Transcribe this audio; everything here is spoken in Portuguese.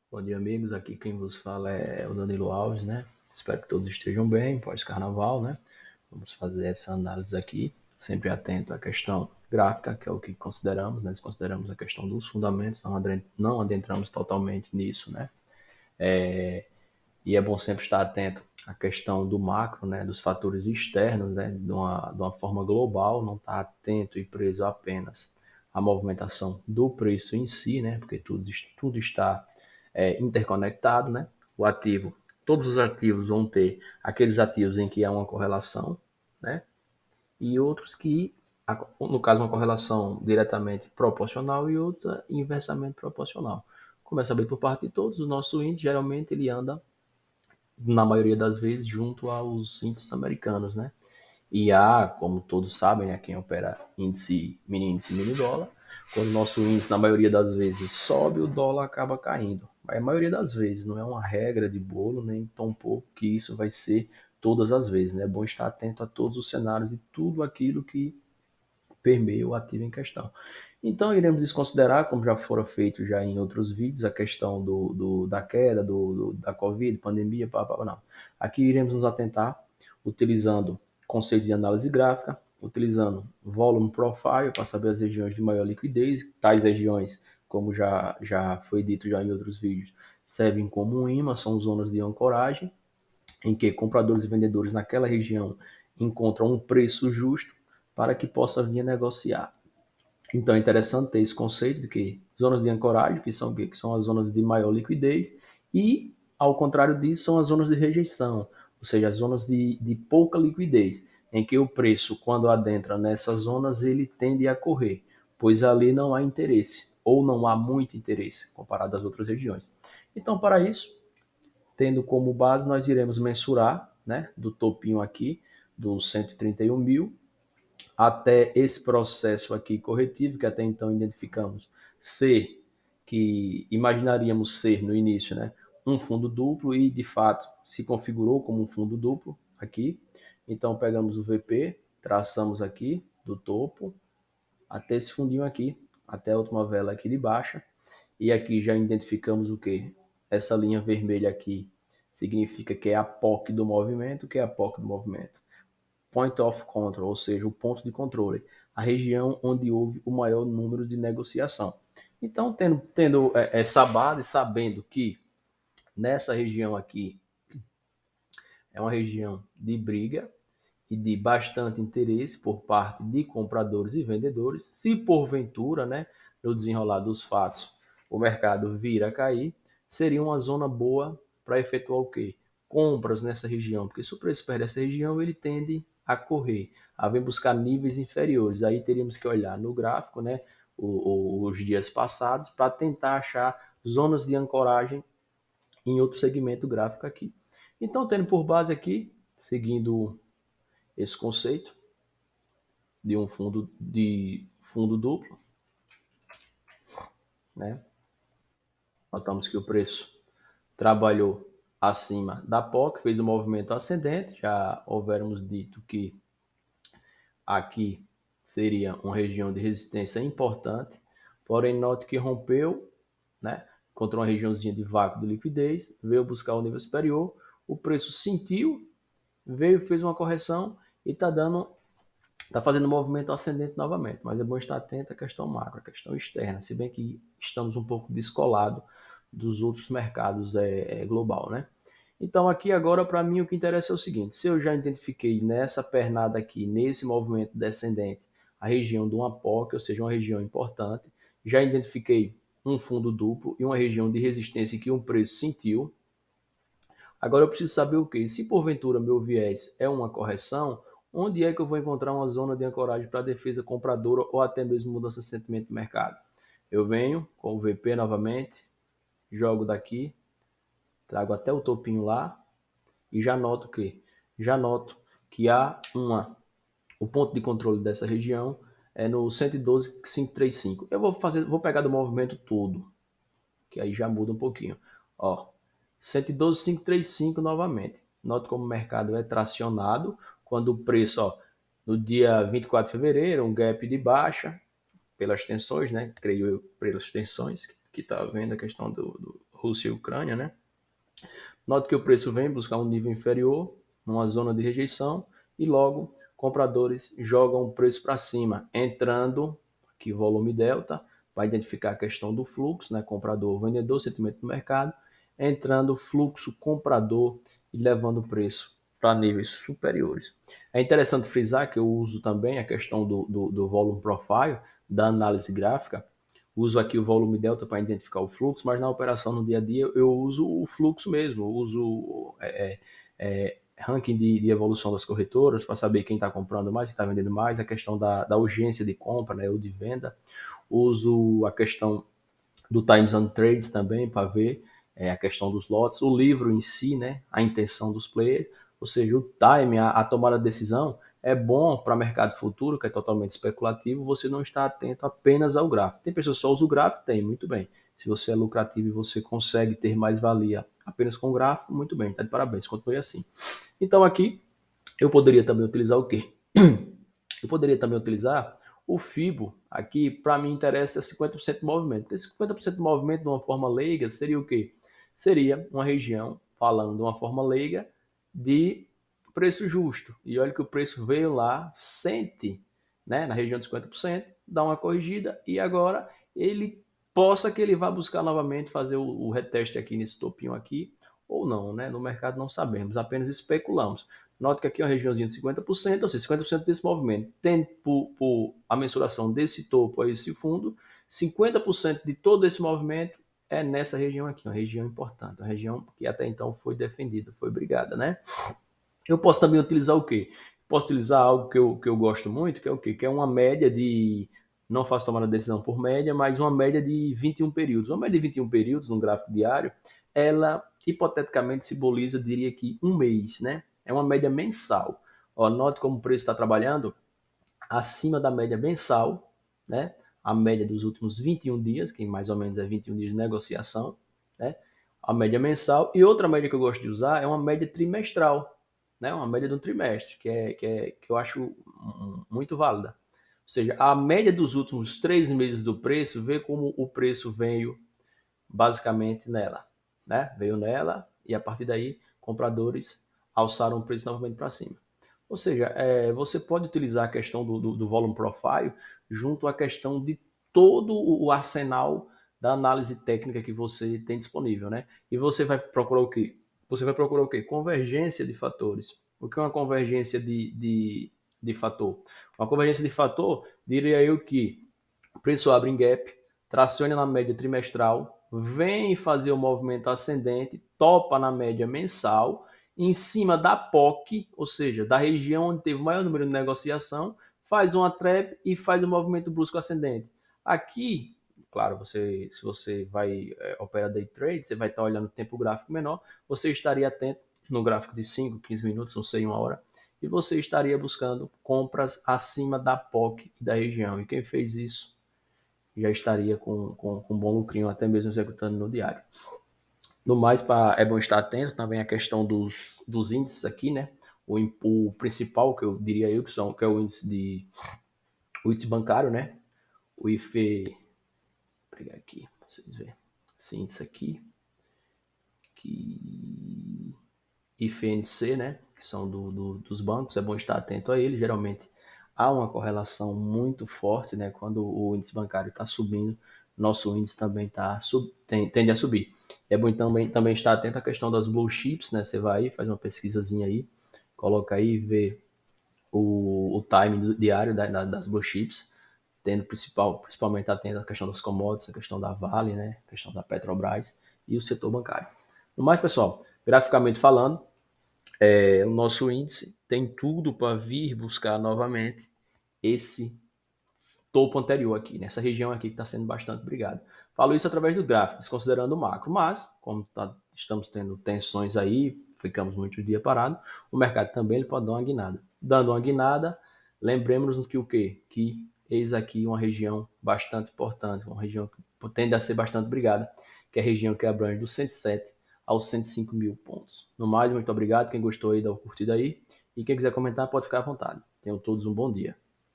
Bom dia, amigos. Aqui quem vos fala é o Danilo Alves, né? Espero que todos estejam bem pós-carnaval, né? Vamos fazer essa análise aqui, sempre atento à questão gráfica, que é o que consideramos, né? Consideramos a questão dos fundamentos, não adentramos totalmente nisso, né? E é bom sempre estar atento à questão do macro, né? Dos fatores externos, né? De uma forma global, não estar atento e preso apenas à movimentação do preço em si, né? Porque tudo está interconectado, né? O ativo, todos os ativos vão ter aqueles ativos em que há uma correlação, né? E outros que, no caso, uma correlação diretamente proporcional e outra inversamente proporcional. Começa bem por parte de todos, o nosso índice geralmente ele anda, na maioria das vezes, junto aos índices americanos, né? E há, como todos sabem, né, quem opera índice, mini dólar, quando o nosso índice, na maioria das vezes, sobe, o dólar acaba caindo. Mas a maioria das vezes, não é uma regra de bolo, nem tão pouco que isso vai ser todas as vezes. Né? É bom estar atento a todos os cenários e tudo aquilo que permeia o ativo em questão. Então, iremos desconsiderar, como já fora feito já em outros vídeos, a questão da queda, da Covid, pandemia, não. Aqui iremos nos atentar utilizando conceitos de análise gráfica, utilizando volume profile para saber as regiões de maior liquidez, tais regiões, como já foi dito já em outros vídeos, servem como um imã, são zonas de ancoragem, em que compradores e vendedores naquela região encontram um preço justo para que possa vir a negociar. Então é interessante ter esse conceito de que zonas de ancoragem, que são o quê? Que são as zonas de maior liquidez, e ao contrário disso são as zonas de rejeição, ou seja, as zonas de pouca liquidez, em que o preço, quando adentra nessas zonas, ele tende a correr, pois ali não há interesse, ou não há muito interesse comparado às outras regiões. Então, para isso, tendo como base, nós iremos mensurar, né, do topinho aqui, dos 131 mil, até esse processo aqui corretivo, que até então identificamos ser, que imaginaríamos ser no início, né, um fundo duplo e de fato se configurou como um fundo duplo aqui. Então pegamos o VP, traçamos aqui do topo até esse fundinho aqui, até a última vela aqui de baixa. E aqui já identificamos o que? Essa linha vermelha aqui significa que é a POC do movimento. O que é a POC do movimento? Point of Control, ou seja, o ponto de controle, a região onde houve o maior número de negociação. Então, tendo essa base, sabendo que nessa região aqui é uma região de briga e de bastante interesse por parte de compradores e vendedores, se porventura, né, no desenrolar dos fatos, o mercado vir a cair, seria uma zona boa para efetuar o quê? Compras nessa região, porque se o preço perde essa região, ele tende a correr, a vir buscar níveis inferiores. Aí teríamos que olhar no gráfico, né, os dias passados, para tentar achar zonas de ancoragem em outro segmento gráfico aqui. Então, tendo por base aqui, seguindo esse conceito de fundo duplo, né? Notamos que o preço trabalhou acima da POC, fez um movimento ascendente, já houvermos dito que aqui seria uma região de resistência importante, porém note que rompeu, né? Encontrou uma regiãozinha de vácuo de liquidez, veio buscar o nível superior, o preço sentiu, veio, fez uma correção e está fazendo um movimento ascendente novamente, mas é bom estar atento à questão macro, à questão externa, se bem que estamos um pouco descolados dos outros mercados global, né? Então aqui agora para mim o que interessa é o seguinte, se eu já identifiquei nessa pernada aqui, nesse movimento descendente, a região de uma POC, ou seja, uma região importante, já identifiquei um fundo duplo e uma região de resistência que um preço sentiu. Agora eu preciso saber o que? Se porventura meu viés é uma correção, onde é que eu vou encontrar uma zona de ancoragem para defesa compradora ou até mesmo mudança de sentimento do mercado? Eu venho com o VP novamente, jogo daqui, trago até o topinho lá e já noto que há o ponto de controle dessa região é no 112,535. Vou pegar do movimento todo, que aí já muda um pouquinho. Ó, 112,535 novamente. Note como o mercado é tracionado quando o preço, ó, no dia 24 de fevereiro, um gap de baixa pelas tensões, né? Creio eu, pelas tensões que está vendo a questão Rússia e Ucrânia, né? Note que o preço vem buscar um nível inferior, numa zona de rejeição, e logo compradores jogam o preço para cima, entrando aqui volume delta, para identificar a questão do fluxo, né? Comprador, vendedor, sentimento do mercado, entrando fluxo comprador e levando o preço para níveis superiores. É interessante frisar que eu uso também a questão do volume profile, da análise gráfica, uso aqui o volume delta para identificar o fluxo, mas na operação no dia a dia eu uso o fluxo mesmo, eu uso ranking de evolução das corretoras para saber quem está comprando mais, quem está vendendo mais, a questão da urgência de compra, né, ou de venda, uso a questão do Times and Trades também para ver a questão dos lotes, o livro em si, né, a intenção dos players, ou seja, o time, a tomada de decisão é bom para mercado futuro, que é totalmente especulativo, você não está atento apenas ao gráfico. Tem pessoas que só usam o gráfico? Tem, muito bem. Se você é lucrativo e você consegue ter mais valia apenas com o gráfico, muito bem, está de parabéns, continue assim. Então aqui eu poderia também utilizar o quê? Eu poderia também utilizar o FIBO. Aqui, para mim, interessa 50% de movimento. Porque 50% de movimento, de uma forma leiga, seria o quê? Seria uma região, falando de uma forma leiga, de preço justo. E olha que o preço veio lá, sente, né, na região de 50%, dá uma corrigida e agora ele possa que ele vá buscar novamente fazer o reteste aqui nesse topinho aqui, ou não, né? No mercado não sabemos, apenas especulamos. Note que aqui é uma regiãozinha de 50%, ou seja, 50% desse movimento tem por a mensuração desse topo a esse fundo, 50% de todo esse movimento é nessa região aqui, uma região importante, uma região que até então foi defendida, foi brigada, né? Eu posso também utilizar o quê? Posso utilizar algo que eu gosto muito, que é o quê? Que é uma média de, não faço tomar a decisão por média, mas uma média de 21 períodos. Uma média de 21 períodos no gráfico diário, ela hipoteticamente simboliza, diria que um mês, né? É uma média mensal. Ó, note como o preço está trabalhando acima da média mensal, né? A média dos últimos 21 dias, que mais ou menos é 21 dias de negociação, né? A média mensal. E outra média que eu gosto de usar é uma média trimestral, né? Uma média de um trimestre, que eu acho muito válida. Ou seja, a média dos últimos 3 meses do preço, vê como o preço veio basicamente nela, né? Veio nela e a partir daí compradores alçaram o preço novamente para cima. Ou seja, você pode utilizar a questão do volume profile junto à questão de todo o arsenal da análise técnica que você tem disponível, né? E você vai procurar o quê? Você vai procurar o quê? Convergência de fatores. O que é uma convergência de fator? Uma convergência de fator, diria eu que o preço abre em gap, traciona na média trimestral, vem fazer o movimento ascendente, topa na média mensal, em cima da POC, ou seja, da região onde teve o maior número de negociação, faz uma trap e faz o movimento brusco ascendente. Aqui, claro, se você vai operar day trade, você vai estar olhando o tempo gráfico menor, você estaria atento no gráfico de 5, 15 minutos, não sei, 1 hora, e você estaria buscando compras acima da POC da região. E quem fez isso já estaria com bom lucrinho, até mesmo executando no diário. No mais, é bom estar atento também à questão dos índices aqui, né? O principal, que eu diria eu, que é o índice bancário, né? O IFE, vou pegar aqui, para vocês verem, esse índice aqui, que IFNC, né? Que são dos bancos, é bom estar atento a ele, geralmente há uma correlação muito forte, né? Quando o índice bancário está subindo, nosso índice também tende a subir. É bom também estar atento à questão das blue chips, né? Você vai aí, faz uma pesquisazinha aí, coloca aí, vê o time diário das blue chips, tendo principalmente atento à questão das commodities, a questão da Vale, né? A questão da Petrobras e o setor bancário. No mais, pessoal, graficamente falando, o nosso índice tem tudo para vir buscar novamente esse topo anterior aqui, nessa região aqui que está sendo bastante brigado. Falo isso através do gráfico, desconsiderando o macro, mas como estamos tendo tensões aí, ficamos muitos dias parados, o mercado também ele pode dar uma guinada. Dando uma guinada, lembremos-nos que o quê? Que eis aqui uma região bastante importante, uma região que tende a ser bastante brigada, que é a região que abrange dos 107 aos 105 mil pontos. No mais, muito obrigado. Quem gostou aí, dá uma curtida aí. E quem quiser comentar, pode ficar à vontade. Tenham todos um bom dia.